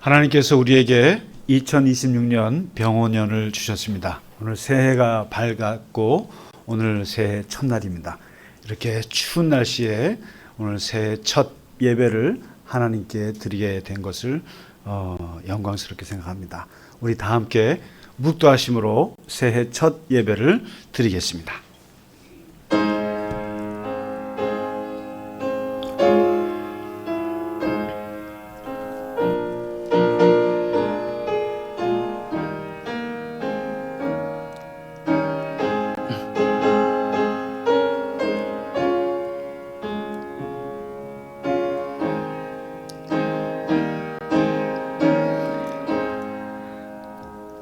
하나님께서 우리에게 2026년 병원년을 주셨습니다. 오늘 새해가 밝았고 오늘 새해 첫날입니다. 이렇게 추운 날씨에 오늘 새해 첫 예배를 하나님께 드리게 된 것을 영광스럽게 생각합니다. 우리 다 함께 묵도하심으로 새해 첫 예배를 드리겠습니다.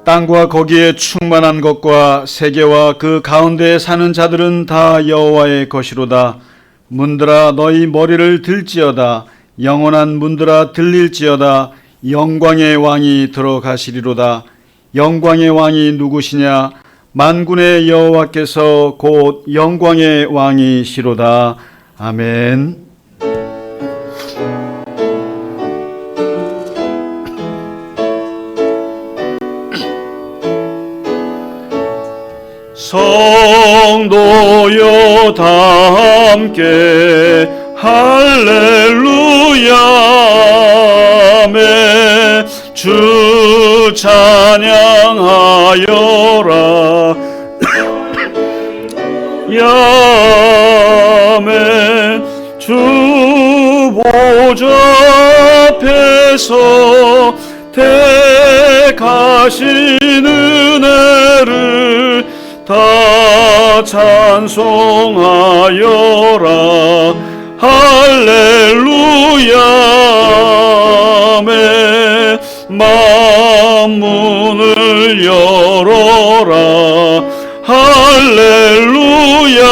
땅과 거기에 충만한 것과 세계와 그 가운데에 사는 자들은 다 여호와의 것이로다. 문들아 너희 머리를 들지어다. 영원한 문들아 들릴지어다. 영광의 왕이 들어가시리로다. 영광의 왕이 누구시냐? 만군의 여호와께서 곧 영광의 왕이시로다. 아멘. 성도여 다 함께 할렐루야 아멘. 주 찬양하여라 아멘. 주 보좌 앞에서 택하신 은혜를 다 찬송하여라 할렐루야 아멘. 만문을 열어라 할렐루야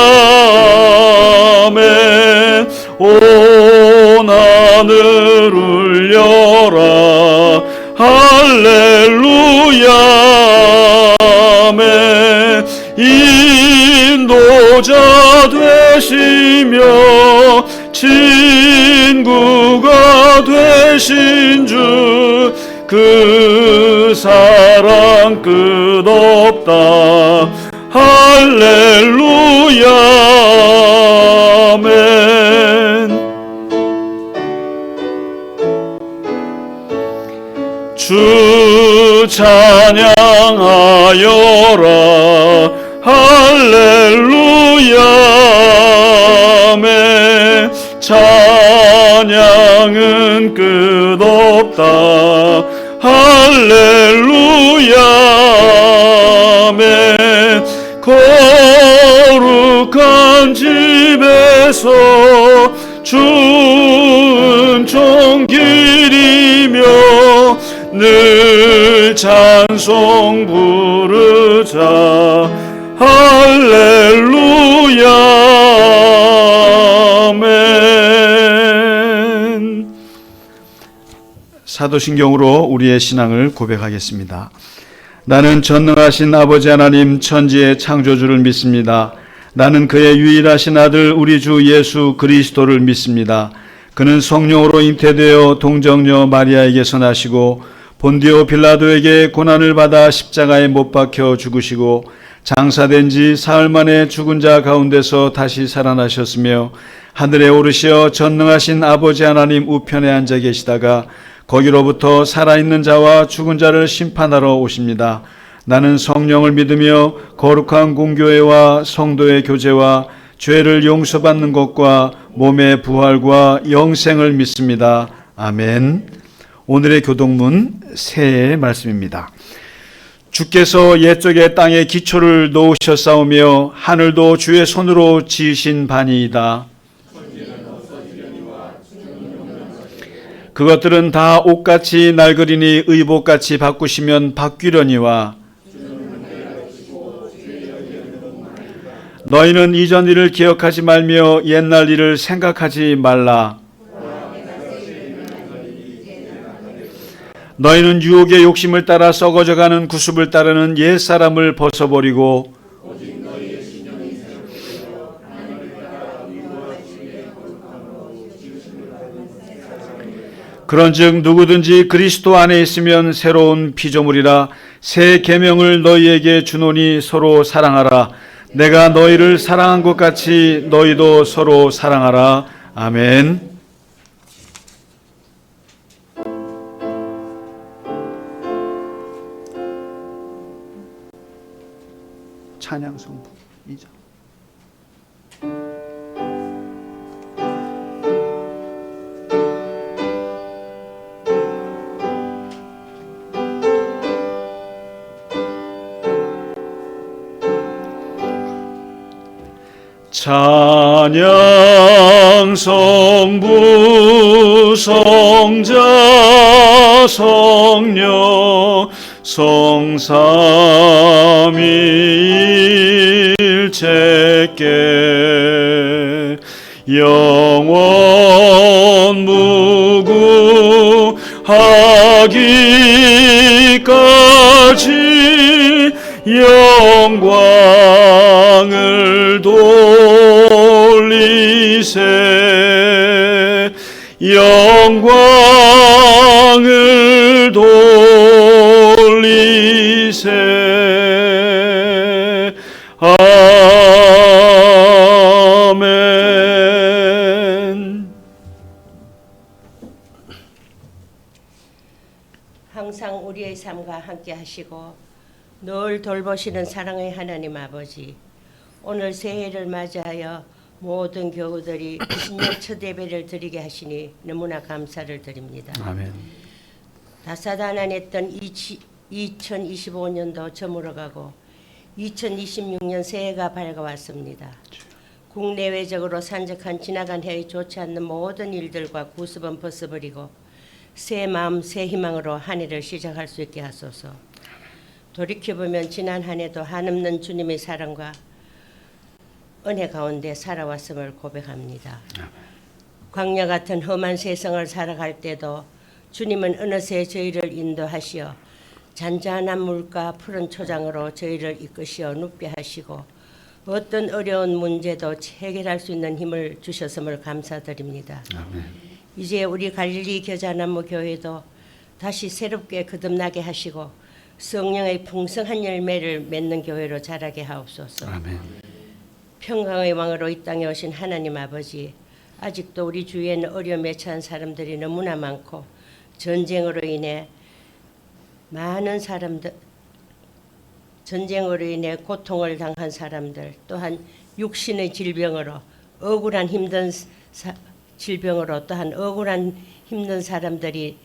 아멘. 온 하늘을 열라 할렐루야 아멘. 인도자 되시며 친구가 되신 주 그 사랑 끝없다 할렐루야 아멘. 주 찬양하여라 할렐루야 아멘. 찬양은 끝없다 할렐루야 아멘. 거룩한 집에서 주은총 기리며 늘 찬송 부르자 할렐루야 아멘. 사도신경으로 우리의 신앙을 고백하겠습니다. 나는 전능하신 아버지 하나님 천지의 창조주를 믿습니다. 나는 그의 유일하신 아들 우리 주 예수 그리스도를 믿습니다. 그는 성령으로 잉태되어 동정녀 마리아에게서 나시고 본디오 빌라도에게 고난을 받아 십자가에 못 박혀 죽으시고 장사된 지 사흘 만에 죽은 자 가운데서 다시 살아나셨으며 하늘에 오르시어 전능하신 아버지 하나님 우편에 앉아 계시다가 거기로부터 살아있는 자와 죽은 자를 심판하러 오십니다. 나는 성령을 믿으며 거룩한 공교회와 성도의 교제와 죄를 용서받는 것과 몸의 부활과 영생을 믿습니다. 아멘. 오늘의 교동문 새해의 말씀입니다. 주께서 옛적에 땅에 기초를 놓으셨사오며 하늘도 주의 손으로 지으신 바니이다. 그것들은 다 옷같이 낡으리니 의복같이 바꾸시면 바뀌려니와 너희는 이전 일을 기억하지 말며 옛날 일을 생각하지 말라. 너희는 유혹의 욕심을 따라 썩어져가는 구습을 따르는 옛사람을 벗어버리고 그런즉 누구든지 그리스도 안에 있으면 새로운 피조물이라. 새 계명을 너희에게 주노니 서로 사랑하라. 내가 너희를 사랑한 것 같이 너희도 서로 사랑하라. 아멘. 찬양 성부 2장. 찬양 성부 성자 성령 성삼위일체께 영원 무구하기까지 영광을 돌리세. 영광을 돌리세. 아멘. 항상 우리의 삶과 함께 하시고 늘 돌보시는 사랑의 하나님 아버지, 오늘 새해를 맞이하여 모든 교우들이 신년 첫 예배를 드리게 하시니 너무나 감사를 드립니다. 아멘. 다사다난했던 2025년도 저물어가고 2026년 새해가 밝아왔습니다. 국내외적으로 산적한 지나간 해의 좋지 않는 모든 일들과 구습은 벗어버리고 새 마음 새 희망으로 한 해를 시작할 수 있게 하소서. 돌이켜보면 지난 한 해도 한없는 주님의 사랑과 은혜 가운데 살아왔음을 고백합니다. 광야 같은 험한 세상을 살아갈 때도 주님은 어느새 저희를 인도하시어 잔잔한 물가 푸른 초장으로 저희를 이끄시어 눕게 하시고 어떤 어려운 문제도 해결할 수 있는 힘을 주셨음을 감사드립니다. 아멘. 이제 우리 갈릴리 겨자나무 교회도 다시 새롭게 거듭나게 하시고 성령의 풍성한 열매를 맺는 교회로 자라게 하옵소서. 아멘. 평강의 왕으로 이 땅에 오신 하나님 아버지, 아직도 우리 주위에는 어려움에 처한 사람들이 너무나 많고 전쟁으로 인해 많은 사람들, 전쟁으로 인해 고통을 당한 사람들, 또한 육신의 질병으로 억울한 힘든 질병으로 또한 억울한 힘든 사람들이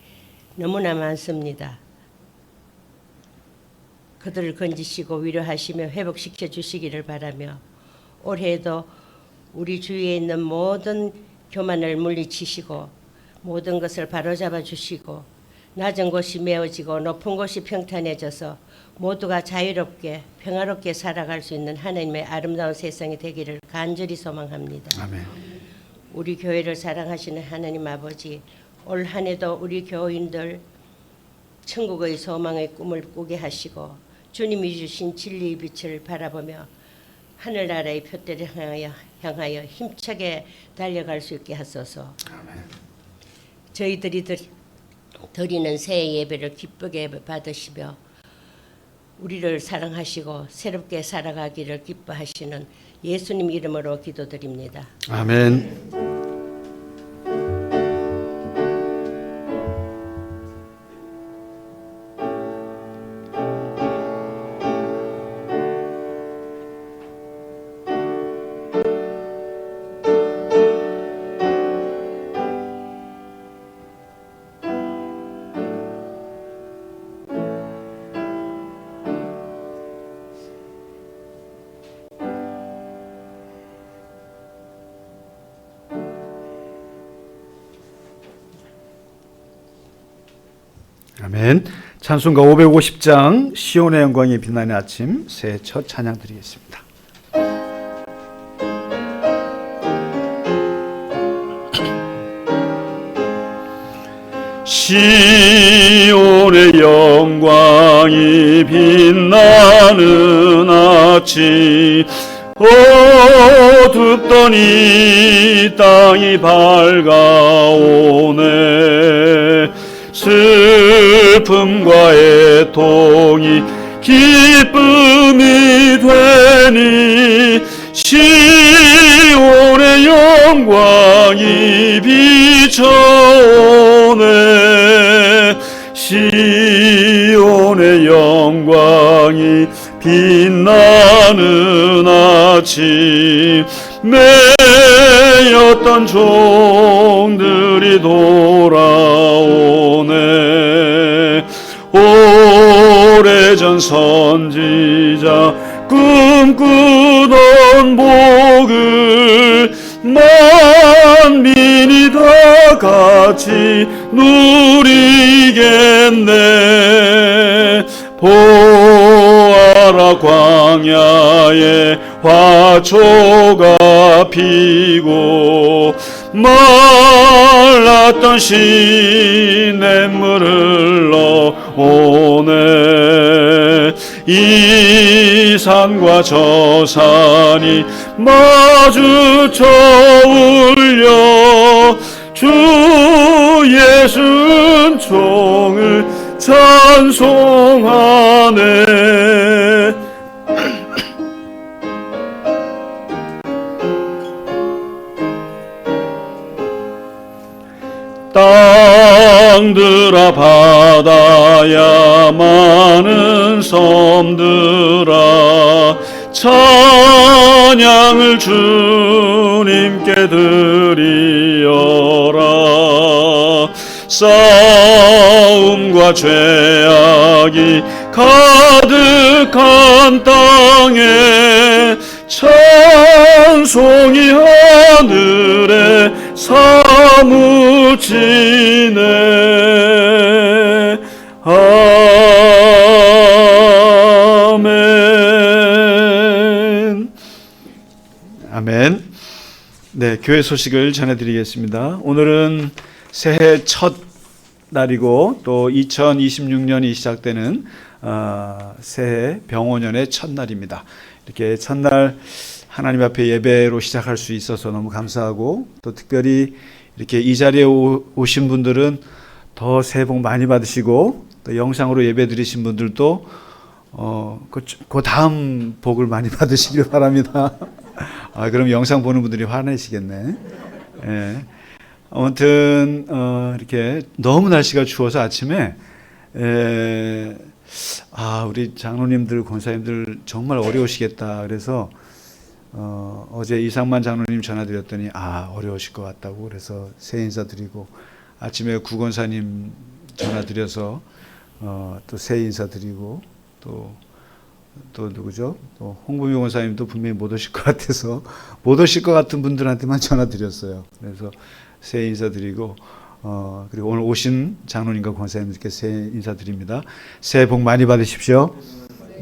너무나 많습니다. 그들을 건지시고 위로하시며 회복시켜 주시기를 바라며 올해에도 우리 주위에 있는 모든 교만을 물리치시고 모든 것을 바로잡아 주시고 낮은 곳이 메어지고 높은 곳이 평탄해져서 모두가 자유롭게 평화롭게 살아갈 수 있는 하나님의 아름다운 세상이 되기를 간절히 소망합니다. 아멘. 우리 교회를 사랑하시는 하나님 아버지, 올 한 해도 우리 교인들 천국의 소망의 꿈을 꾸게 하시고 주님이 주신 진리의 빛을 바라보며 하늘나라의 표대를 향하여 힘차게 달려갈 수 있게 하소서. 아멘. 저희들이 드리는 새해 예배를 기쁘게 받으시며 우리를 사랑하시고 새롭게 살아가기를 기뻐하시는 예수님 이름으로 기도드립니다. 아멘. 아멘. 찬송가 550장 시온의 영광이 빛나는 아침 새해 첫 찬양 드리겠습니다. 시온의 영광이 빛나는 아침 어둡던 이 땅이 밝아오네. 슬픔과 애통이 기쁨이 되니 시온의 영광이 비춰오네. 시온의 영광이 빛나는 아침 매였던 종들이 돌아오네. 오래전 선지자 꿈꾸던 복을 만민이 다 같이 누리겠네. 보아라 광야에 화초가 피고 말랐던 시냇물을 흘러오네. 이 산과 저 산이 마주쳐 울려 주 예수 은총을 찬송하네. 땅들아 바다야 많은 섬들아 찬양을 주님께 드리어라. 싸움과 죄악이 가득한 땅에 찬송이 하늘에 사무치네. 아멘. 아멘. 네, 교회 소식을 전해드리겠습니다. 오늘은 새해 첫 날이고 또 2026년이 시작되는 새해 병오년의 첫날입니다. 이렇게 첫날 하나님 앞에 예배로 시작할 수 있어서 너무 감사하고, 또 특별히 이렇게 이 자리에 오신 분들은 더 새해 복 많이 받으시고, 또 영상으로 예배 드리신 분들도 그 다음 복을 많이 받으시길 바랍니다. 그럼 영상 보는 분들이 화내시겠네. 예. 아무튼 이렇게 너무 날씨가 추워서 아침에 우리 장로님들 권사님들 정말 어려우시겠다 그래서 어제 이상만 장로님 전화드렸더니 어려우실 것 같다고 그래서 새해 인사드리고, 아침에 구권사님 전화드려서 또 새해 인사드리고, 또 누구죠? 또 홍범희 권사님도 분명히 못 오실 것 같아서 못 오실 것 같은 분들한테만 전화드렸어요. 그래서 새해 인사드리고, 그리고 오늘 오신 장로님과 권사님들께 새해 인사드립니다. 새해 복 많이 받으십시오.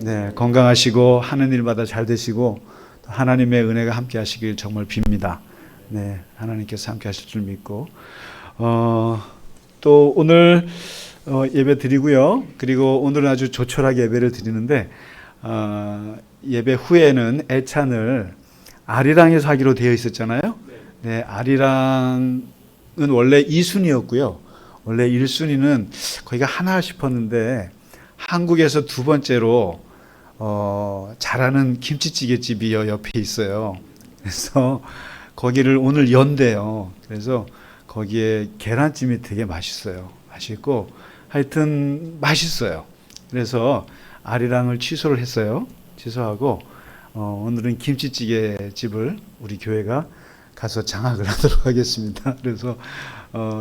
네, 건강하시고 하는 일마다 잘 되시고 하나님의 은혜가 함께 하시길 정말 빕니다. 네, 하나님께서 함께 하실 줄 믿고, 또 오늘 예배 드리고요. 그리고 오늘은 아주 조촐하게 예배를 드리는데, 예배 후에는 애찬을 아리랑에서 하기로 되어 있었잖아요. 네, 아리랑은 원래 2순위였고요. 원래 1순위는 거기가 하나 싶었는데 한국에서 두 번째로 잘하는 김치찌개 집이 옆에 있어요. 그래서 거기를 오늘 연대요. 그래서 거기에 계란찜이 되게 맛있어요. 맛있고 하여튼 맛있어요. 그래서 아리랑을 취소를 했어요. 취소하고 오늘은 김치찌개 집을 우리 교회가 가서 장악을 하도록 하겠습니다. 그래서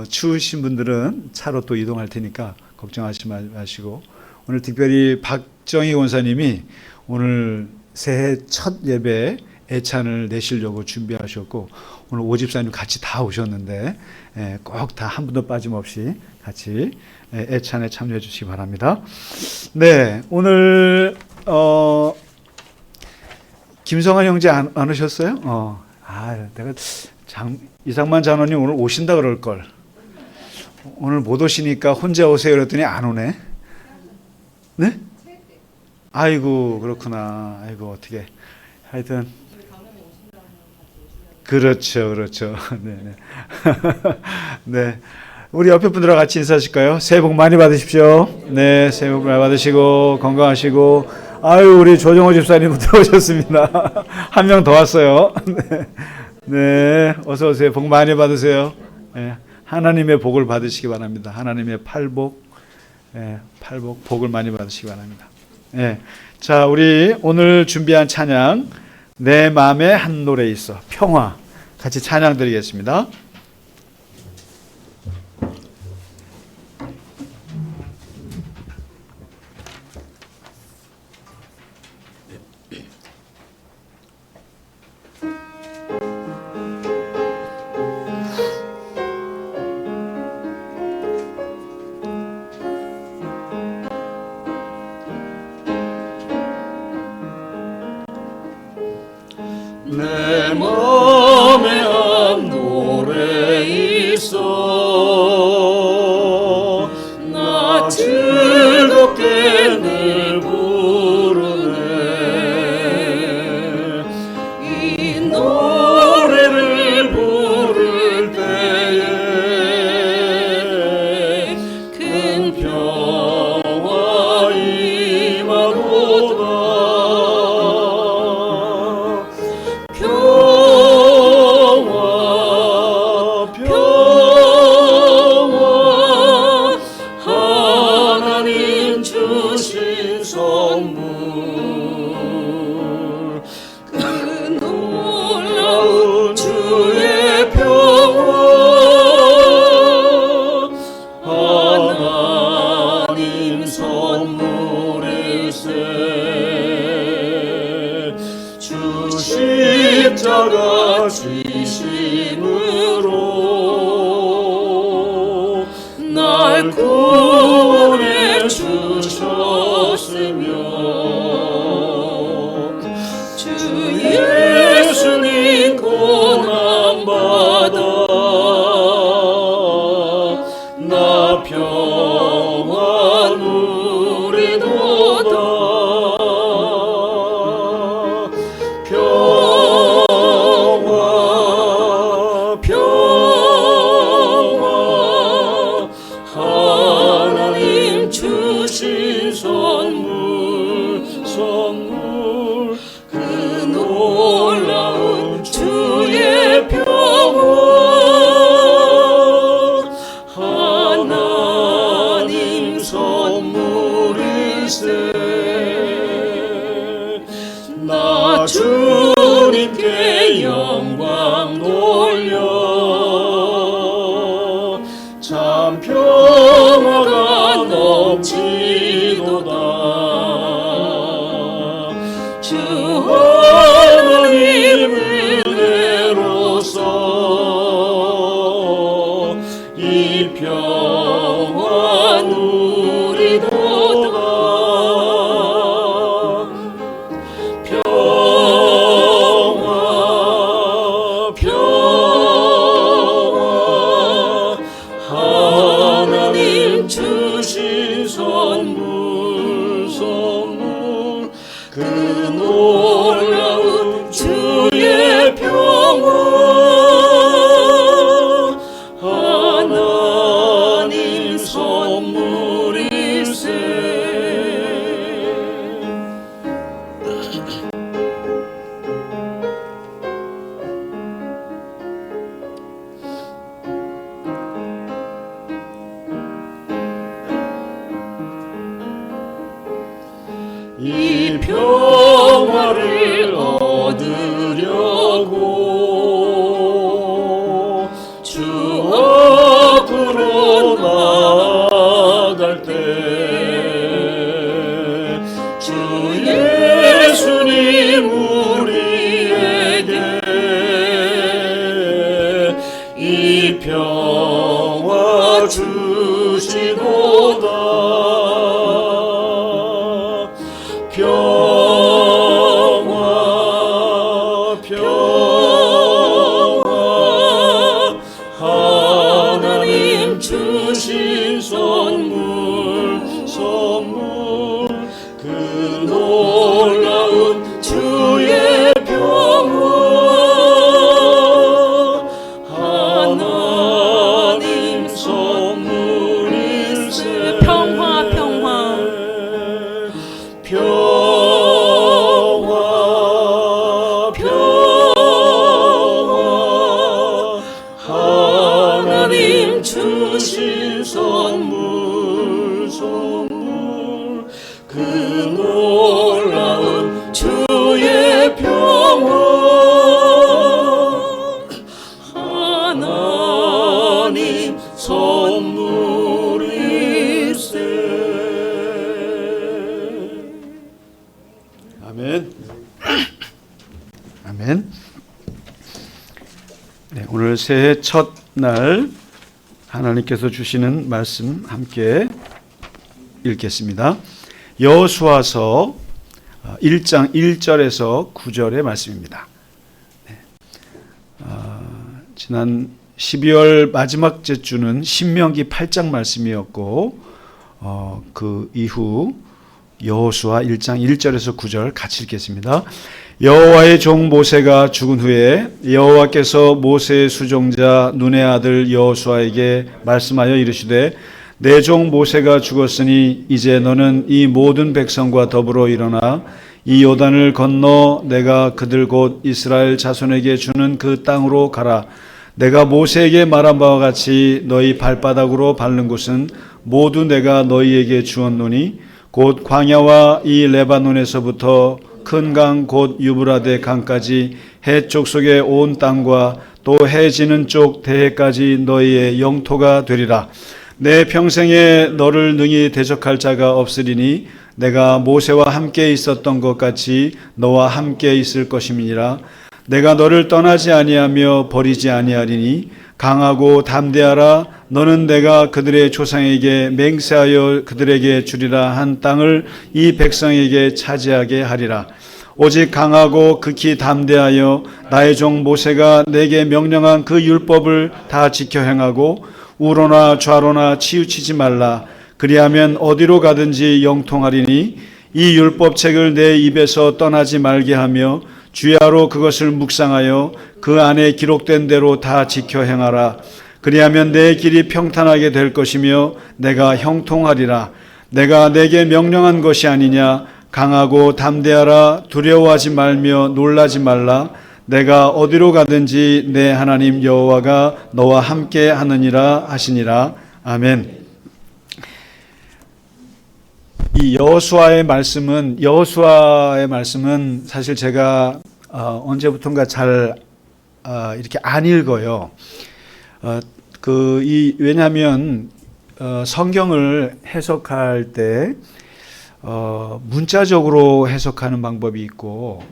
추우신 분들은 차로 또 이동할 테니까 걱정하지 마시고, 오늘 특별히 박정희 권사님이 오늘 새해 첫 예배에 애찬을 내시려고 준비하셨고, 오늘 오집사님 같이 다 오셨는데 꼭 다 한 분도 빠짐없이 같이 애찬에 참여해 주시기 바랍니다. 네, 오늘 김성환 형제 안 오셨어요? 내가 이상만 장로님 오늘 오신다 그럴 걸. 오늘 못 오시니까 혼자 오세요 그랬더니 안 오네. 네? 아이고 그렇구나. 아이고 어떻게. 하여튼 그렇죠. 네. 네. 우리 옆에 분들과 같이 인사하실까요? 새해 복 많이 받으십시오. 네, 새해 복 많이 받으시고 건강하시고. 아유, 우리 조정호 집사님 들어오셨습니다. 한 명 더 왔어요. 네, 네, 어서 오세요. 복 많이 받으세요. 네, 하나님의 복을 받으시기 바랍니다. 하나님의 팔복, 팔복, 복을 많이 받으시기 바랍니다. 네, 자, 우리 오늘 준비한 찬양, 내 마음에 한 노래 있어, 평화. 같이 찬양 드리겠습니다. 내 맘에 한 노래 있어 나 즐겁게 늘 부르네 이 노래를 부를 때에 큰 평화 임하도다 평화 평화 하나님 주신 선물 그 놀라운 주의 평화 하나님 선물일세 주 십자가 지심으로 날 구원해 주셨으며 주 예수님 고난받아 나 평화 누리도다 평화 평화 하나님 주신 선물 그 놀라운 주의 평화 하나님 선물일세 나 주님께 영광 돌려 참 평화가 넘치도다 주 하나님 은혜로서 이 평화 누리도다 평화 평화 하나님 주신 선물 그 놀라운 주의 평화 하나님 선물일세 이 평화를 얻으려고 주 앞으로 나아갈 때 주 예수님 우리에게 이 평화 주시도다 평화 평화 하나님 주신 선물 새해 첫날 하나님께서 주시는 말씀 함께 읽겠습니다. 여호수아서 1장 1절에서 9절의 말씀입니다. 지난 12월 마지막 주는 신명기 8장 말씀이었고 그 이후 여호수아 1장 1절에서 9절 같이 읽겠습니다. 여호와의 종 모세가 죽은 후에 여호와께서 모세의 수종자 눈의 아들 여호수아에게 말씀하여 이르시되 내 종 모세가 죽었으니 이제 너는 이 모든 백성과 더불어 일어나 이 요단을 건너 내가 그들 곧 이스라엘 자손에게 주는 그 땅으로 가라. 내가 모세에게 말한 바와 같이 너희 발바닥으로 밟는 곳은 모두 내가 너희에게 주었노니 곧 광야와 이 레바논에서부터 큰 강 곧 유브라데 강까지 해 족속의 온 땅과 또 해 지는 쪽 대해까지 너희의 영토가 되리라. 내 평생에 너를 능히 대적할 자가 없으리니 내가 모세와 함께 있었던 것 같이 너와 함께 있을 것임이니라. 내가 너를 떠나지 아니하며 버리지 아니하리니 강하고 담대하라. 너는 내가 그들의 조상에게 맹세하여 그들에게 주리라 한 땅을 이 백성에게 차지하게 하리라. 오직 강하고 극히 담대하여 나의 종 모세가 내게 명령한 그 율법을 다 지켜 행하고 우로나 좌로나 치우치지 말라. 그리하면 어디로 가든지 영통하리니 이 율법책을 내 입에서 떠나지 말게 하며 주야로 그것을 묵상하여 그 안에 기록된 대로 다 지켜 행하라. 그리하면 내 길이 평탄하게 될 것이며 내가 형통하리라. 내가 내게 명령한 것이 아니냐. 강하고 담대하라. 두려워하지 말며 놀라지 말라. 내가 어디로 가든지 내 하나님 여호와가 너와 함께 하느니라 하시니라. 아멘. 이 여호수아의 말씀은 사실 제가 언제부턴가 잘 이렇게 안 읽어요. 왜냐하면 성경을 해석할 때 문자적으로 해석하는 방법이 있고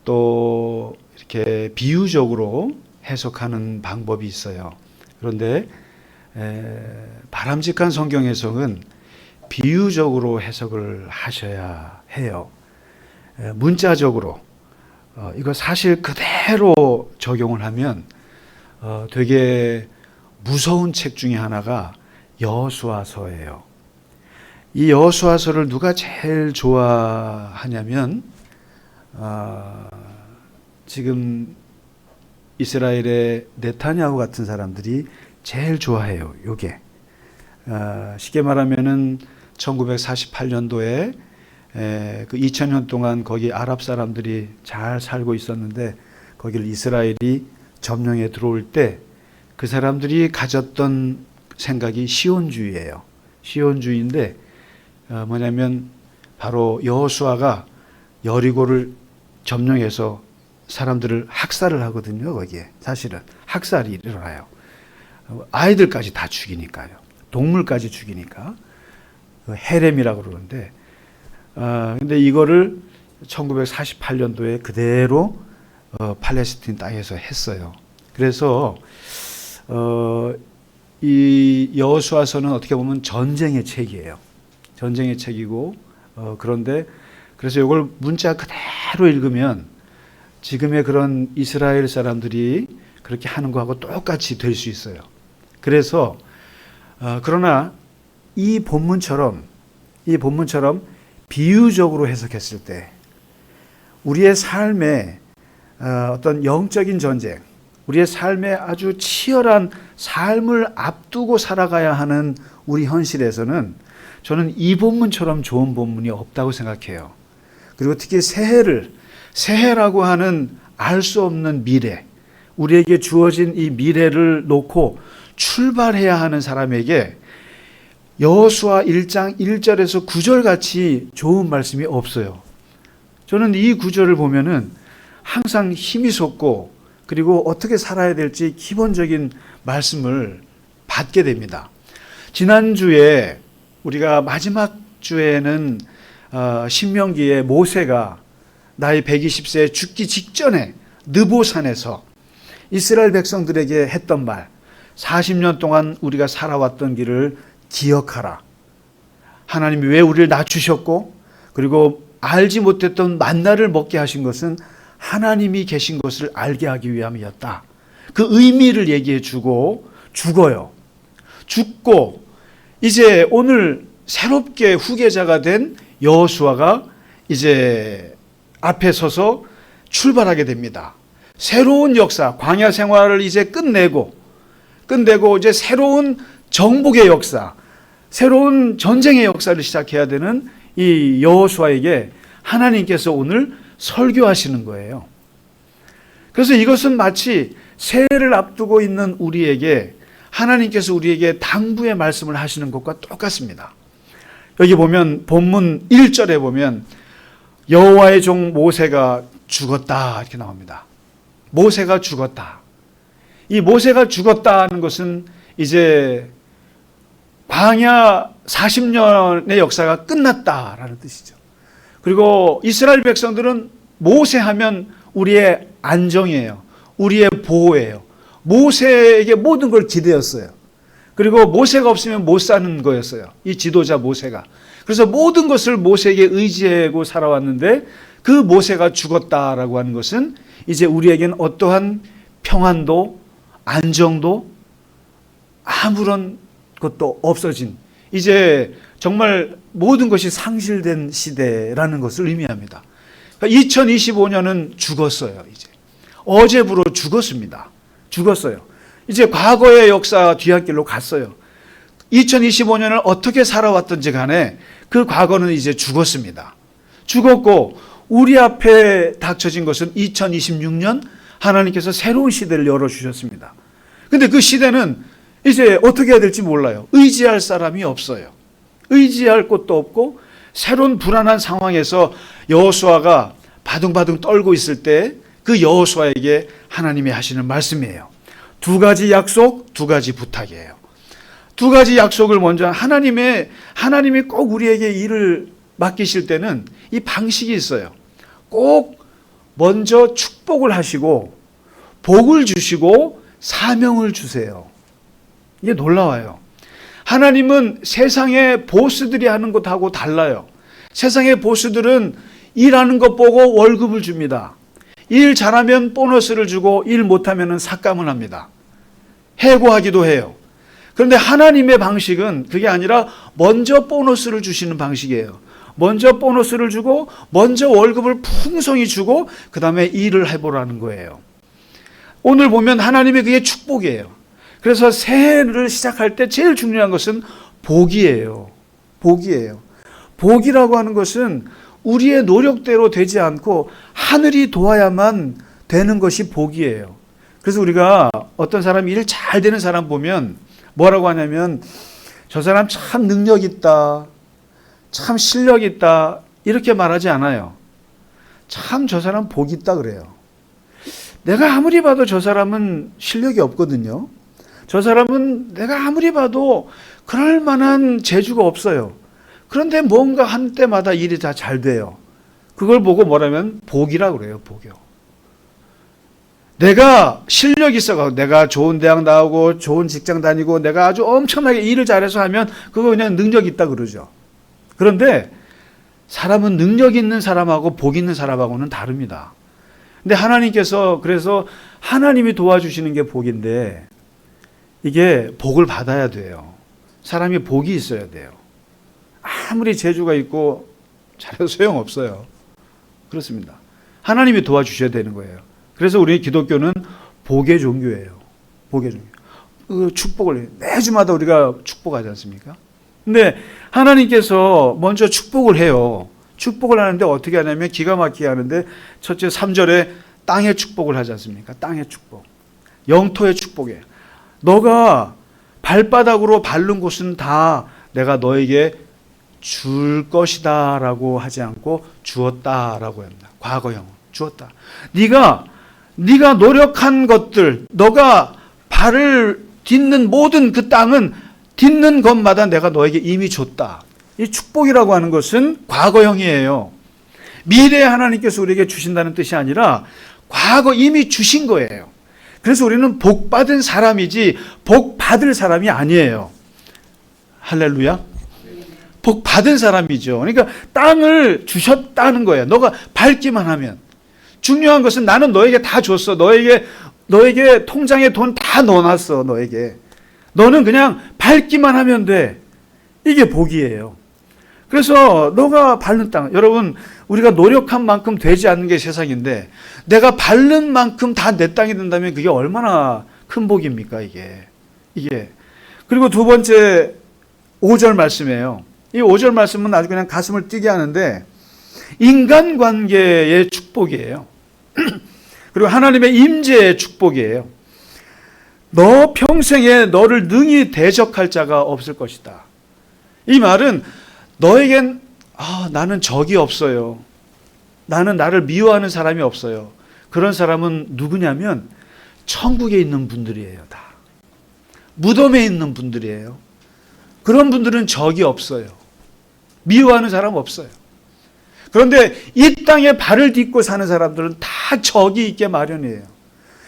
또 이렇게 비유적으로 해석하는 방법이 있어요. 그런데 바람직한 성경 해석은 비유적으로 해석을 하셔야 해요. 문자적으로 이거 사실 그대로 적용을 하면 되게 무서운 책 중에 하나가 여호수아서예요. 이 여호수아서를 누가 제일 좋아하냐면 지금 이스라엘의 네타냐후 같은 사람들이 제일 좋아해요. 요게 쉽게 말하면은 1948년도에 그 2000년 동안 거기 아랍 사람들이 잘 살고 있었는데 거기를 이스라엘이 점령해 들어올 때 그 사람들이 가졌던 생각이 시온주의예요. 시온주의인데 뭐냐면 바로 여호수아가 여리고를 점령해서 사람들을 학살을 하거든요. 거기에 사실은 학살이 일어나요. 아이들까지 다 죽이니까요. 동물까지 죽이니까 헤렘이라고 그러는데 근데 이거를 1948년도에 그대로 팔레스틴 땅에서 했어요. 그래서 이 여호수아서는 어떻게 보면 전쟁의 책이에요. 전쟁의 책이고 그런데 그래서 이걸 문자 그대로 읽으면 지금의 그런 이스라엘 사람들이 그렇게 하는 거하고 똑같이 될 수 있어요. 그래서 그러나 이 본문처럼 비유적으로 해석했을 때 우리의 삶에 어떤 영적인 전쟁, 우리의 삶에 아주 치열한 삶을 앞두고 살아가야 하는 우리 현실에서는 저는 이 본문처럼 좋은 본문이 없다고 생각해요. 그리고 특히 새해라고 하는 알 수 없는 미래, 우리에게 주어진 이 미래를 놓고 출발해야 하는 사람에게 여호수아 1장 1절에서 9절 같이 좋은 말씀이 없어요. 저는 이 구절을 보면은 항상 힘이 솟고 그리고 어떻게 살아야 될지 기본적인 말씀을 받게 됩니다. 지난주에 우리가 마지막 주에는 신명기에 모세가 나이 120세 죽기 직전에 느보산에서 이스라엘 백성들에게 했던 말, 40년 동안 우리가 살아왔던 길을 기억하라. 하나님이 왜 우리를 낮추셨고, 그리고 알지 못했던 만나를 먹게 하신 것은 하나님이 계신 것을 알게 하기 위함이었다. 그 의미를 얘기해 주고 죽어요. 죽고 이제 오늘 새롭게 후계자가 된 여호수아가 이제 앞에 서서 출발하게 됩니다. 새로운 역사, 광야 생활을 이제 끝내고 이제 새로운 정복의 역사, 새로운 전쟁의 역사를 시작해야 되는 이 여호수아에게 하나님께서 오늘 설교하시는 거예요. 그래서 이것은 마치 새해를 앞두고 있는 우리에게 하나님께서 우리에게 당부의 말씀을 하시는 것과 똑같습니다. 여기 보면 본문 1절에 보면 여호와의 종 모세가 죽었다 이렇게 나옵니다. 모세가 죽었다. 이 모세가 죽었다는 것은 이제 광야 40년의 역사가 끝났다라는 뜻이죠. 그리고 이스라엘 백성들은 모세하면 우리의 안정이에요. 우리의 보호예요. 모세에게 모든 걸 기대었어요. 그리고 모세가 없으면 못 사는 거였어요. 이 지도자 모세가. 그래서 모든 것을 모세에게 의지하고 살아왔는데 그 모세가 죽었다라고 하는 것은 이제 우리에겐 어떠한 평안도 안정도 아무런 것도 없어진, 이제 정말 모든 것이 상실된 시대라는 것을 의미합니다. 그러니까 2025년은 죽었어요. 이제 어제부로 죽었습니다. 죽었어요. 이제 과거의 역사 뒤안길로 갔어요. 2025년을 어떻게 살아왔든지 간에 그 과거는 이제 죽었습니다. 죽었고 우리 앞에 닥쳐진 것은 2026년 하나님께서 새로운 시대를 열어주셨습니다. 근데 그 시대는 이제 어떻게 해야 될지 몰라요. 의지할 사람이 없어요. 의지할 곳도 없고 새로운 불안한 상황에서 여호수아가 바둥바둥 떨고 있을 때 그 여호수아에게 하나님이 하시는 말씀이에요. 두 가지 약속, 두 가지 부탁이에요. 두 가지 약속을 먼저 하나님이 꼭 우리에게 일을 맡기실 때는 이 방식이 있어요. 꼭 먼저 축복을 하시고 복을 주시고 사명을 주세요. 이게 놀라워요. 하나님은 세상의 보스들이 하는 것하고 달라요. 세상의 보스들은 일하는 것 보고 월급을 줍니다. 일 잘하면 보너스를 주고 일 못하면 삭감을 합니다. 해고하기도 해요. 그런데 하나님의 방식은 그게 아니라 먼저 보너스를 주시는 방식이에요. 먼저 보너스를 주고 먼저 월급을 풍성히 주고 그 다음에 일을 해보라는 거예요. 오늘 보면 하나님의 그게 축복이에요. 그래서 새해를 시작할 때 제일 중요한 것은 복이에요. 복이에요. 복이라고 하는 것은 우리의 노력대로 되지 않고 하늘이 도와야만 되는 것이 복이에요. 그래서 우리가 어떤 사람이 일 잘 되는 사람 보면 뭐라고 하냐면 저 사람 참 능력 있다, 참 실력 있다 이렇게 말하지 않아요. 참 저 사람 복 있다 그래요. 내가 아무리 봐도 저 사람은 실력이 없거든요. 저 사람은 내가 아무리 봐도 그럴 만한 재주가 없어요. 그런데 뭔가 한때마다 일이 다 잘 돼요. 그걸 보고 뭐라면 복이라고 그래요. 복이요. 내가 실력이 있어서 내가 좋은 대학 나오고 좋은 직장 다니고 내가 아주 엄청나게 일을 잘해서 하면 그거 그냥 능력 있다 그러죠. 그런데 사람은 능력 있는 사람하고 복 있는 사람하고는 다릅니다. 근데 하나님께서 그래서 하나님이 도와주시는 게 복인데 이게 복을 받아야 돼요. 사람이 복이 있어야 돼요. 아무리 재주가 있고 잘해도 소용없어요. 그렇습니다. 하나님이 도와주셔야 되는 거예요. 그래서 우리 기독교는 복의 종교예요. 복의 종교. 그 축복을 매주마다 우리가 축복하지 않습니까? 근데 하나님께서 먼저 축복을 해요. 축복을 하는데 어떻게 하냐면 기가 막히게 하는데 첫째 3절에 땅의 축복을 하지 않습니까? 땅의 축복. 영토의 축복이에요. 너가 발바닥으로 밟는 곳은 다 내가 너에게 줄 것이다 라고 하지 않고 주었다라고 합니다. 과거형 주었다. 네가 노력한 것들, 너가 발을 딛는 모든 그 땅은 딛는 것마다 내가 너에게 이미 줬다. 이 축복이라고 하는 것은 과거형이에요. 미래에 하나님께서 우리에게 주신다는 뜻이 아니라 과거 이미 주신 거예요. 그래서 우리는 복 받은 사람이지 복 받을 사람이 아니에요. 할렐루야. 복 받은 사람이죠. 그러니까 땅을 주셨다는 거예요. 너가 밟기만 하면. 중요한 것은 나는 너에게 다 줬어. 너에게 통장에 돈 다 넣어놨어. 너에게. 너는 그냥 밟기만 하면 돼. 이게 복이에요. 그래서 너가 밟는 땅, 여러분 우리가 노력한 만큼 되지 않는 게 세상인데 내가 밟는 만큼 다 내 땅이 된다면 그게 얼마나 큰 복입니까 이게. 그리고 두 번째 5절 말씀이에요. 이 5절 말씀은 아주 그냥 가슴을 뛰게 하는데 인간관계의 축복이에요. 그리고 하나님의 임재의 축복이에요. 너 평생에 너를 능히 대적할 자가 없을 것이다. 이 말은 너에겐 나는 적이 없어요. 나는 나를 미워하는 사람이 없어요. 그런 사람은 누구냐면 천국에 있는 분들이에요. 다. 무덤에 있는 분들이에요. 그런 분들은 적이 없어요. 미워하는 사람 없어요. 그런데 이 땅에 발을 딛고 사는 사람들은 다 적이 있게 마련이에요.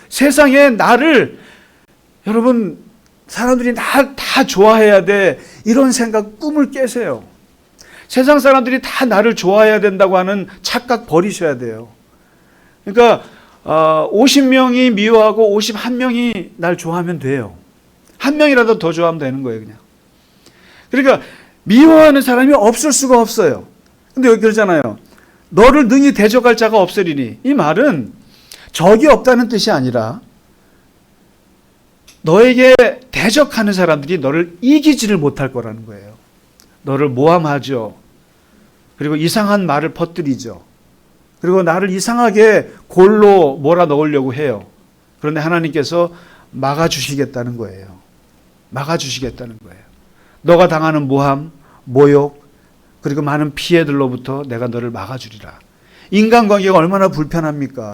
세상에 나를 여러분 사람들이 나 다 좋아해야 돼 이런 생각 꿈을 깨세요. 세상 사람들이 다 나를 좋아해야 된다고 하는 착각 버리셔야 돼요. 그러니까 50명이 미워하고 51명이 날 좋아하면 돼요. 한 명이라도 더 좋아하면 되는 거예요. 그냥. 그러니까 미워하는 사람이 없을 수가 없어요. 근데 여기 그러잖아요. 너를 능히 대적할 자가 없으리니. 이 말은 적이 없다는 뜻이 아니라 너에게 대적하는 사람들이 너를 이기지를 못할 거라는 거예요. 너를 모함하죠. 그리고 이상한 말을 퍼뜨리죠. 그리고 나를 이상하게 골로 몰아넣으려고 해요. 그런데 하나님께서 막아주시겠다는 거예요. 막아주시겠다는 거예요. 너가 당하는 모함, 모욕, 그리고 많은 피해들로부터 내가 너를 막아주리라. 인간관계가 얼마나 불편합니까?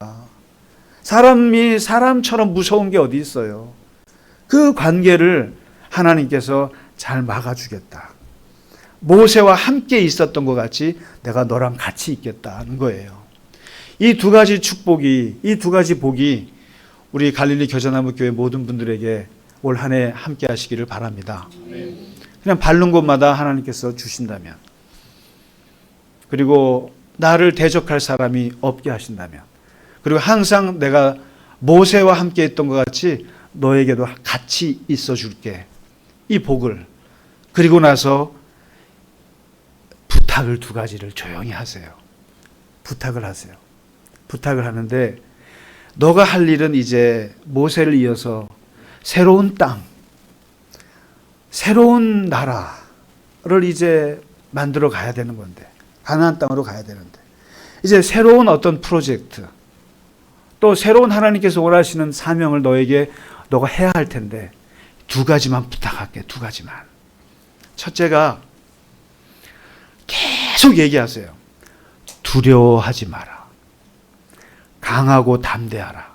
사람이 사람처럼 무서운 게 어디 있어요? 그 관계를 하나님께서 잘 막아주겠다. 모세와 함께 있었던 것 같이 내가 너랑 같이 있겠다는 거예요. 이 두 가지 축복이, 이 두 가지 복이 우리 갈릴리 겨자나무 교회 모든 분들에게 올 한 해 함께 하시기를 바랍니다. 그냥 밟는 곳마다 하나님께서 주신다면, 그리고 나를 대적할 사람이 없게 하신다면, 그리고 항상 내가 모세와 함께 있던 것 같이 너에게도 같이 있어 줄게. 이 복을. 그리고 나서 부탁을 두 가지를 조용히 하세요. 부탁을 하세요. 부탁을 하는데 너가 할 일은 이제 모세를 이어서 새로운 땅, 새로운 나라를 이제 만들어 가야 되는 건데, 가나안 땅으로 가야 되는데, 이제 새로운 어떤 프로젝트, 또 새로운 하나님께서 원하시는 사명을 너가 해야 할 텐데 두 가지만 부탁할게. 두 가지만. 첫째가 계속 얘기하세요. 두려워하지 마라. 강하고 담대하라.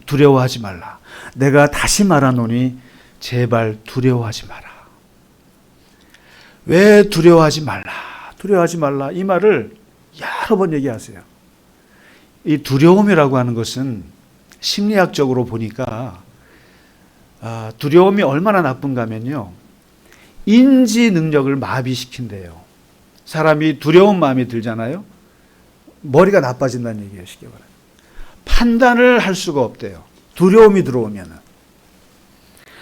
두려워하지 말라. 내가 다시 말하노니 제발 두려워하지 마라. 왜 두려워하지 말라? 두려워하지 말라. 이 말을 여러 번 얘기하세요. 이 두려움이라고 하는 것은 심리학적으로 보니까 두려움이 얼마나 나쁜가 하면요. 인지 능력을 마비시킨대요. 사람이 두려운 마음이 들잖아요. 머리가 나빠진다는 얘기예요. 쉽게 말하면. 판단을 할 수가 없대요. 두려움이 들어오면.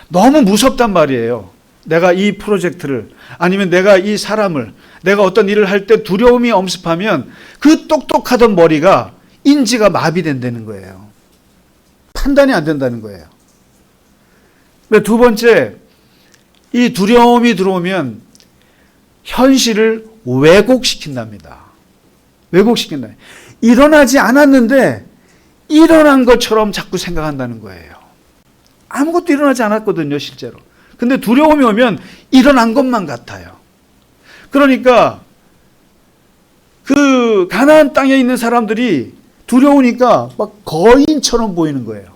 너무 무섭단 말이에요. 내가 이 프로젝트를, 아니면 내가 이 사람을, 내가 어떤 일을 할 때 두려움이 엄습하면 그 똑똑하던 머리가 인지가 마비된다는 거예요. 판단이 안 된다는 거예요. 두 번째, 이 두려움이 들어오면 현실을 왜곡시킨답니다. 왜곡시킨다. 일어나지 않았는데 일어난 것처럼 자꾸 생각한다는 거예요. 아무것도 일어나지 않았거든요, 실제로. 근데 두려움이 오면 일어난 것만 같아요. 그러니까 그 가나안 땅에 있는 사람들이 두려우니까 막 거인처럼 보이는 거예요.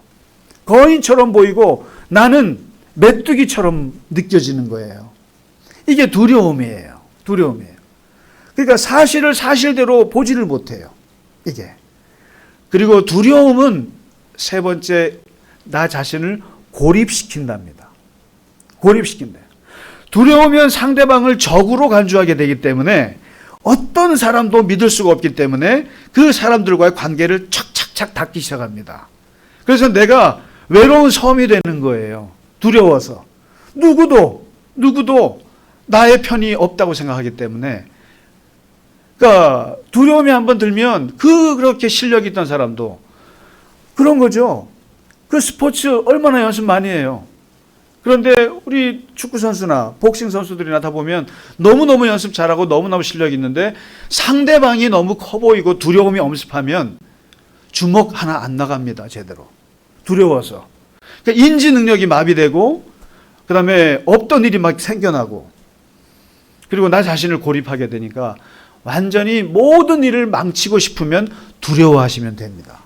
거인처럼 보이고 나는 메뚜기처럼 느껴지는 거예요. 이게 두려움이에요. 두려움이에요. 그러니까 사실을 사실대로 보지를 못해요. 이게. 그리고 두려움은 세 번째, 나 자신을 고립시킨답니다. 고립시킨다. 두려우면 상대방을 적으로 간주하게 되기 때문에 어떤 사람도 믿을 수가 없기 때문에 그 사람들과의 관계를 착착착 닫기 시작합니다. 그래서 내가 외로운 섬이 되는 거예요. 두려워서. 누구도 나의 편이 없다고 생각하기 때문에. 그러니까 두려움이 한번 들면 그렇게 실력이 있던 사람도 그런 거죠. 그 스포츠 얼마나 연습 많이 해요. 그런데 우리 축구 선수나 복싱 선수들이나 다 보면 너무너무 연습 잘하고 너무너무 실력이 있는데 상대방이 너무 커 보이고 두려움이 엄습하면 주먹 하나 안 나갑니다. 제대로. 두려워서. 그러니까 인지 능력이 마비되고 그다음에 없던 일이 막 생겨나고 그리고 나 자신을 고립하게 되니까 완전히 모든 일을 망치고 싶으면 두려워하시면 됩니다.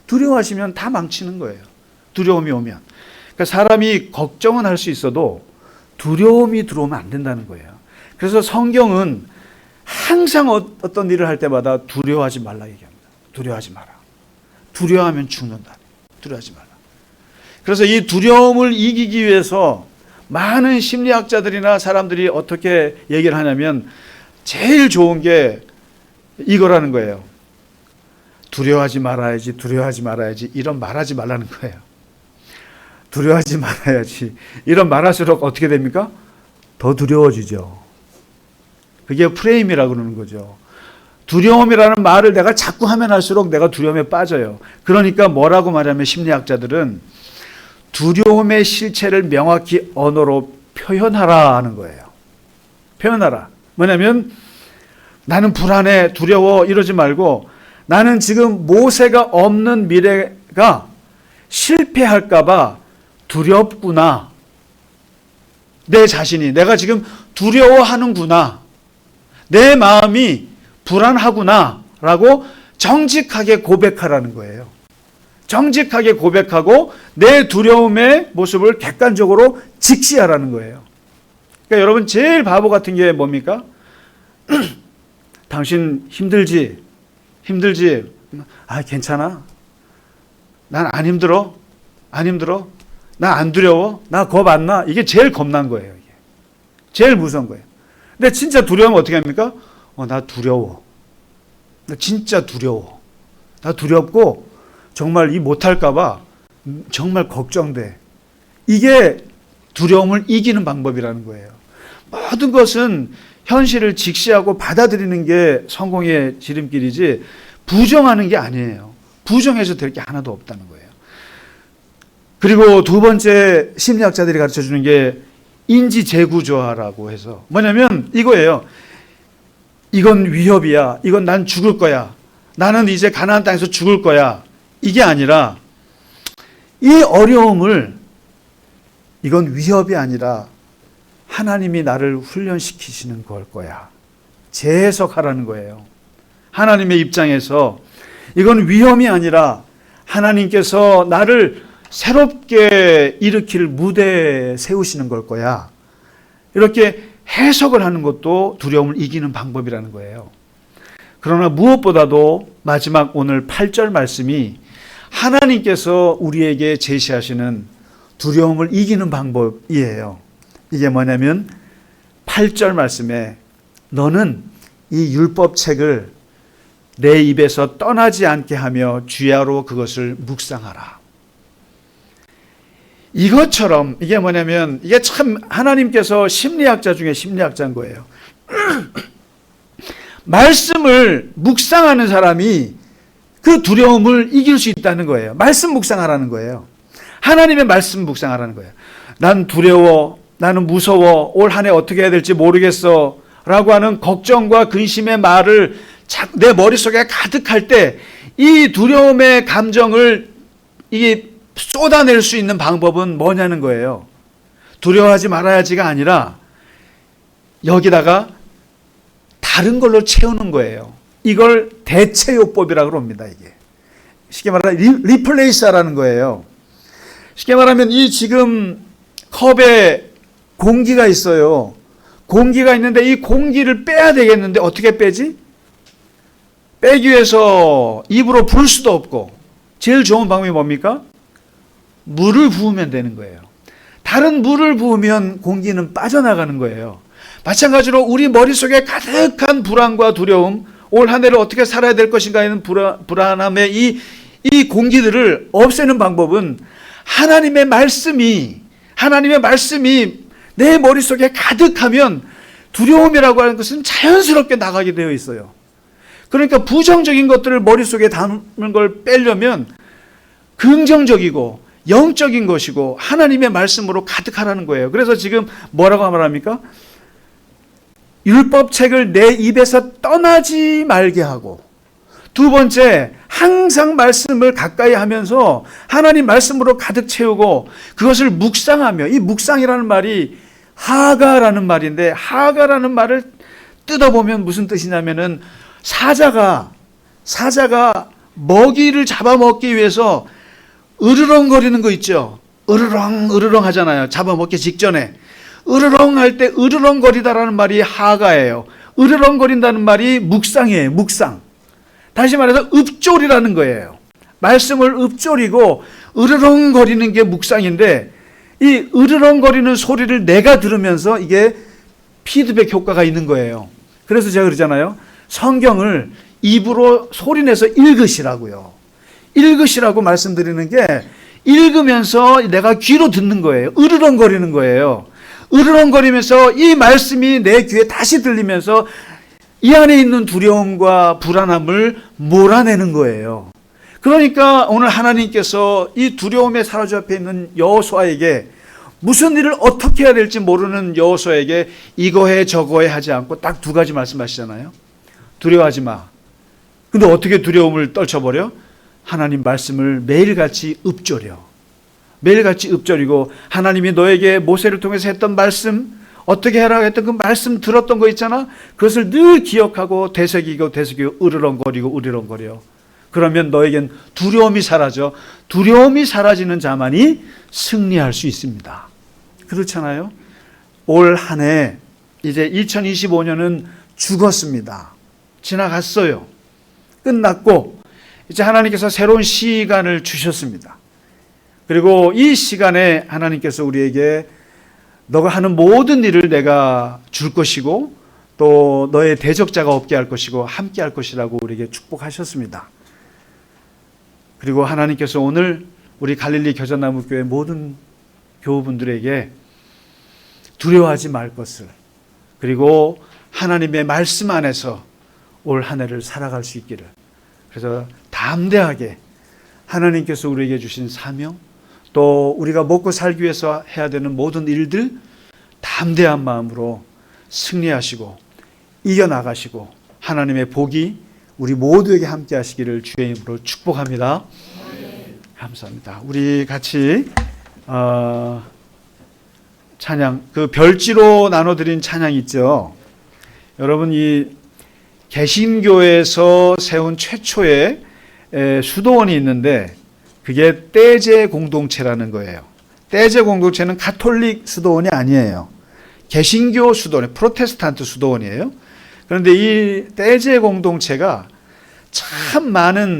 두려워하시면 다 망치는 거예요. 두려움이 오면. 그러니까 사람이 걱정은 할 수 있어도 두려움이 들어오면 안 된다는 거예요. 그래서 성경은 항상 어떤 일을 할 때마다 두려워하지 말라 얘기합니다. 두려워하지 마라. 두려워하면 죽는다. 두려워하지 말라. 그래서 이 두려움을 이기기 위해서 많은 심리학자들이나 사람들이 어떻게 얘기를 하냐면 제일 좋은 게 이거라는 거예요. 두려워하지 말아야지, 두려워하지 말아야지, 이런 말하지 말라는 거예요. 두려워하지 말아야지. 이런 말할수록 어떻게 됩니까? 더 두려워지죠. 그게 프레임이라고 그러는 거죠. 두려움이라는 말을 내가 자꾸 하면 할수록 내가 두려움에 빠져요. 그러니까 뭐라고 말하면 심리학자들은 두려움의 실체를 명확히 언어로 표현하라 하는 거예요. 표현하라. 뭐냐면 나는 불안해, 두려워 이러지 말고 나는 지금 모세가 없는 미래가 실패할까 봐 두렵구나. 내 자신이 내가 지금 두려워하는구나. 내 마음이 불안하구나 라고 정직하게 고백하라는 거예요. 정직하게 고백하고 내 두려움의 모습을 객관적으로 직시하라는 거예요. 그러니까 여러분 제일 바보 같은 게 뭡니까? 당신 힘들지? 힘들지? 아, 괜찮아. 난 안 힘들어. 안 힘들어. 나 안 두려워. 나 겁 안 나. 이게 제일 겁난 거예요. 이게. 제일 무서운 거예요. 근데 진짜 두려우면 어떻게 합니까? 나 두려워. 나 진짜 두려워. 나 두렵고 정말 이 못할까 봐 정말 걱정돼. 이게 두려움을 이기는 방법이라는 거예요. 모든 것은 현실을 직시하고 받아들이는 게 성공의 지름길이지 부정하는 게 아니에요. 부정해서 될 게 하나도 없다는 거예요. 그리고 두 번째 심리학자들이 가르쳐 주는 게 인지 재구조화라고 해서 뭐냐면 이거예요. 이건 위협이야. 이건 난 죽을 거야. 나는 이제 가나안 땅에서 죽을 거야. 이게 아니라 이 어려움을 이건 위협이 아니라 하나님이 나를 훈련시키시는 걸 거야. 재해석하라는 거예요. 하나님의 입장에서 이건 위험이 아니라 하나님께서 나를 새롭게 일으킬 무대에 세우시는 걸 거야. 이렇게 해석을 하는 것도 두려움을 이기는 방법이라는 거예요. 그러나 무엇보다도 마지막 오늘 8절 말씀이 하나님께서 우리에게 제시하시는 두려움을 이기는 방법이에요. 이게 뭐냐면 8절 말씀에 너는 이 율법책을 내 입에서 떠나지 않게 하며 주야로 그것을 묵상하라. 이것처럼 이게 뭐냐면 이게 참 하나님께서 심리학자 중에 심리학자인 거예요. 말씀을 묵상하는 사람이 그 두려움을 이길 수 있다는 거예요. 말씀 묵상하라는 거예요. 하나님의 말씀 묵상하라는 거예요. 난 두려워, 나는 무서워, 올 한 해 어떻게 해야 될지 모르겠어 라고 하는 걱정과 근심의 말을 내 머릿속에 가득할 때 이 두려움의 감정을 이게 쏟아낼 수 있는 방법은 뭐냐는 거예요. 두려워하지 말아야지가 아니라 여기다가 다른 걸로 채우는 거예요. 이걸 대체요법이라고 합니다. 이게 쉽게 말하면 리플레이스하라는 거예요. 쉽게 말하면 이 지금 컵에 공기가 있어요. 공기가 있는데 이 공기를 빼야 되겠는데 어떻게 빼지? 빼기 위해서 입으로 불 수도 없고 제일 좋은 방법이 뭡니까? 물을 부으면 되는 거예요. 다른 물을 부으면 공기는 빠져나가는 거예요. 마찬가지로 우리 머릿속에 가득한 불안과 두려움, 올 한 해를 어떻게 살아야 될 것인가 하는 불안함의 이 공기들을 없애는 방법은 하나님의 말씀이 내 머릿속에 가득하면 두려움이라고 하는 것은 자연스럽게 나가게 되어 있어요. 그러니까 부정적인 것들을 머릿속에 담는 걸 빼려면 긍정적이고 영적인 것이고 하나님의 말씀으로 가득하라는 거예요. 그래서 지금 뭐라고 말합니까? 율법책을 내 입에서 떠나지 말게 하고, 두 번째, 항상 말씀을 가까이 하면서 하나님 말씀으로 가득 채우고 그것을 묵상하며, 이 묵상이라는 말이 하가라는 말인데, 하가라는 말을 뜯어보면 무슨 뜻이냐면은 사자가 먹이를 잡아먹기 위해서 으르렁거리는 거 있죠. 으르렁 하잖아요. 잡아먹기 직전에. 으르렁 할 때 으르렁거리다라는 말이 하가예요. 으르렁거린다는 말이 묵상이에요. 묵상. 다시 말해서 읊조리라는 거예요. 말씀을 읊조리고 으르렁거리는 게 묵상인데, 이 으르렁거리는 소리를 내가 들으면서 이게 피드백 효과가 있는 거예요. 그래서 제가 그러잖아요. 성경을 입으로 소리내서 읽으시라고요. 읽으시라고 말씀드리는 게, 읽으면서 내가 귀로 듣는 거예요. 으르렁거리는 거예요. 으르렁거리면서 이 말씀이 내 귀에 다시 들리면서 이 안에 있는 두려움과 불안함을 몰아내는 거예요. 그러니까 오늘 하나님께서 이 두려움에 사로잡혀 있는 여호수아에게, 무슨 일을 어떻게 해야 될지 모르는 여호수아에게 이거 해 저거 해 하지 않고 딱 두 가지 말씀하시잖아요. 두려워하지 마. 근데 어떻게 두려움을 떨쳐버려? 하나님 말씀을 매일같이 읊조려. 매일같이 읊조리고, 하나님이 너에게 모세를 통해서 했던 말씀, 어떻게 해라 했던 그 말씀 들었던 거 있잖아. 그것을 늘 기억하고 되새기고 으르렁거려. 그러면 너에겐 두려움이 사라져. 두려움이 사라지는 자만이 승리할 수 있습니다. 그렇잖아요. 올 한 해 이제 2025년은 죽었습니다. 지나갔어요. 끝났고 이제 하나님께서 새로운 시간을 주셨습니다. 그리고 이 시간에 하나님께서 우리에게 너가 하는 모든 일을 내가 줄 것이고 또 너의 대적자가 없게 할 것이고 함께 할 것이라고 우리에게 축복하셨습니다. 그리고 하나님께서 오늘 우리 갈릴리 겨자나무교회 모든 교우분들에게 두려워하지 말 것을, 그리고 하나님의 말씀 안에서 올 한 해를 살아갈 수 있기를, 그래서 담대하게 하나님께서 우리에게 주신 사명, 또 우리가 먹고 살기 위해서 해야 되는 모든 일들 담대한 마음으로 승리하시고 이겨나가시고 하나님의 복이 우리 모두에게 함께 하시기를 주의 이름으로 축복합니다. 감사합니다. 우리 같이 찬양, 그 별지로 나눠드린 찬양 있죠. 여러분, 이 개신교에서 세운 최초의 수도원이 있는데 그게 떼제 공동체라는 거예요. 떼제 공동체는 가톨릭 수도원이 아니에요. 개신교 수도원, 프로테스탄트 수도원이에요. 그런데 이 떼제 공동체가 참 많은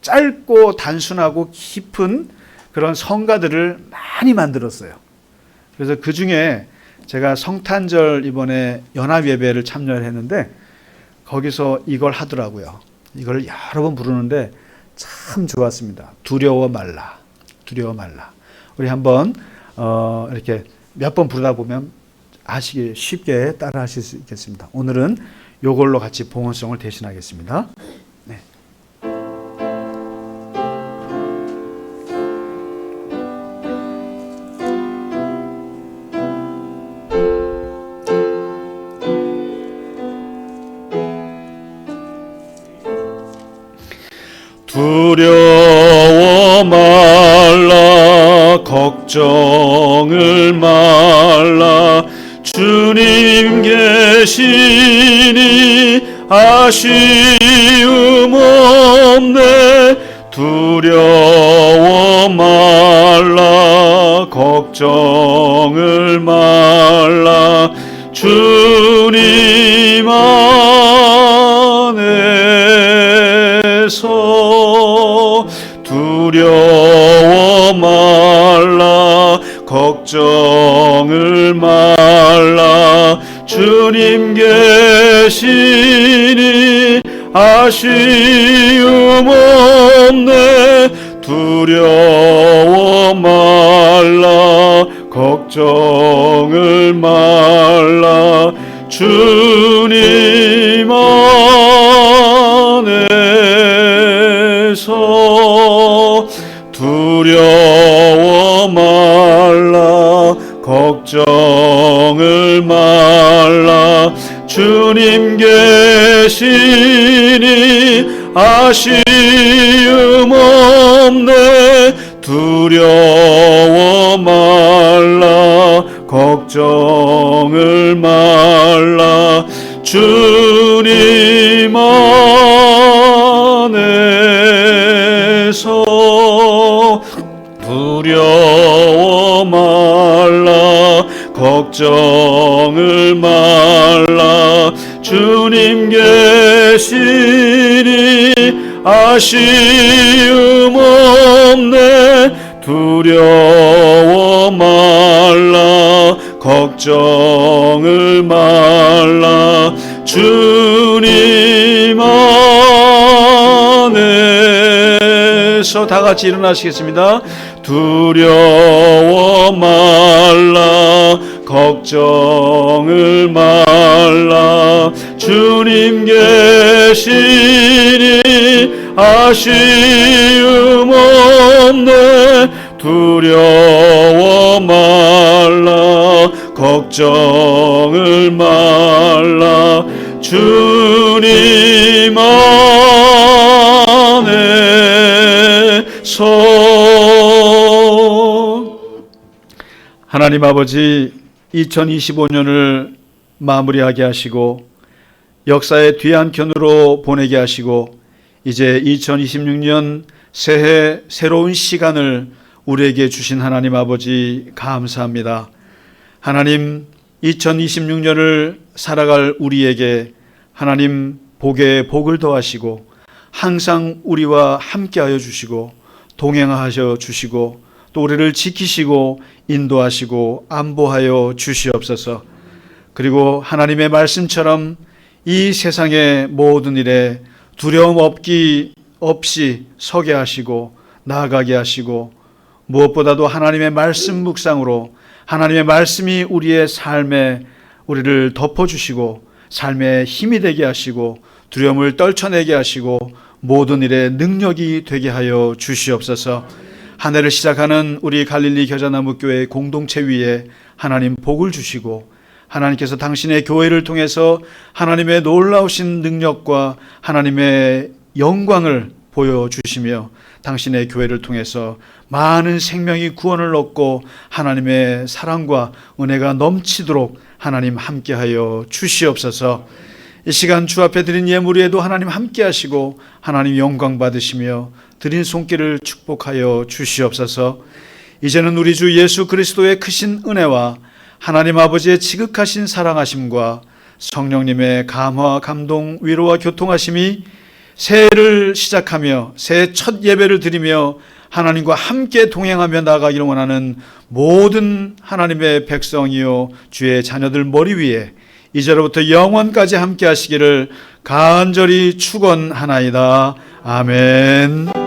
짧고 단순하고 깊은 그런 성가들을 많이 만들었어요. 그래서 그 중에 제가 성탄절 이번에 연합예배를 참여를 했는데 거기서 이걸 하더라고요. 이걸 여러 번 부르는데 참 좋았습니다. 두려워 말라. 두려워 말라. 우리 한번 이렇게 몇 번 부르다 보면 아시기 쉽게 따라 하실 수 있겠습니다. 오늘은 이걸로 같이 봉헌송을 대신하겠습니다. 네. 두려워 말라 걱정을 말라 주님 계시니 아쉬움 없네 두려워 말라 걱정을 말라 주님 안에서 계시니 아쉬움 없네. 두려워 말라 걱정을 말라 주님 안에서. 두려워 말라 걱정을 말라 주님 계시니 아쉬움 없네. 두려워 말라 걱정을 말라 주님 안에서. 두려워 말라 걱정을 말라 주님 계시니 아쉬움 없네. 두려워 말라 걱정을 말라 주님 안에서. 다 같이 일어나시겠습니다. 두려워 말라 걱정을 말라 주님 계시니 아쉬움 없네. 두려워 말라 걱정을 말라 주님 안에서. 하나님 아버지, 2025년을 마무리하게 하시고 역사의 뒤안편으로 보내게 하시고 이제 2026년 새해 새로운 시간을 우리에게 주신 하나님 아버지 감사합니다. 하나님, 2026년을 살아갈 우리에게 하나님 복에 복을 더하시고 항상 우리와 함께하여 주시고 동행하셔 주시고 또 우리를 지키시고 인도하시고 안보하여 주시옵소서. 그리고 하나님의 말씀처럼 이 세상의 모든 일에 두려움 없이 서게 하시고 나아가게 하시고 무엇보다도 하나님의 말씀 묵상으로 하나님의 말씀이 우리의 삶에 우리를 덮어주시고 삶의 힘이 되게 하시고 두려움을 떨쳐내게 하시고 모든 일에 능력이 되게 하여 주시옵소서. 한 해를 시작하는 우리 갈릴리 겨자나무교회 공동체 위에 하나님 복을 주시고 하나님께서 당신의 교회를 통해서 하나님의 놀라우신 능력과 하나님의 영광을 보여주시며 당신의 교회를 통해서 많은 생명이 구원을 얻고 하나님의 사랑과 은혜가 넘치도록 하나님 함께하여 주시옵소서. 이 시간 주 앞에 드린 예물 위에도 하나님 함께 하시고 하나님 영광 받으시며 드린 손길을 축복하여 주시옵소서. 이제는 우리 주 예수 그리스도의 크신 은혜와 하나님 아버지의 지극하신 사랑하심과 성령님의 감화, 감동, 위로와 교통하심이 새해를 시작하며 새해 첫 예배를 드리며 하나님과 함께 동행하며 나아가기를 원하는 모든 하나님의 백성이요 주의 자녀들 머리 위에 이제로부터 영원까지 함께 하시기를 간절히 축원하나이다. 아멘.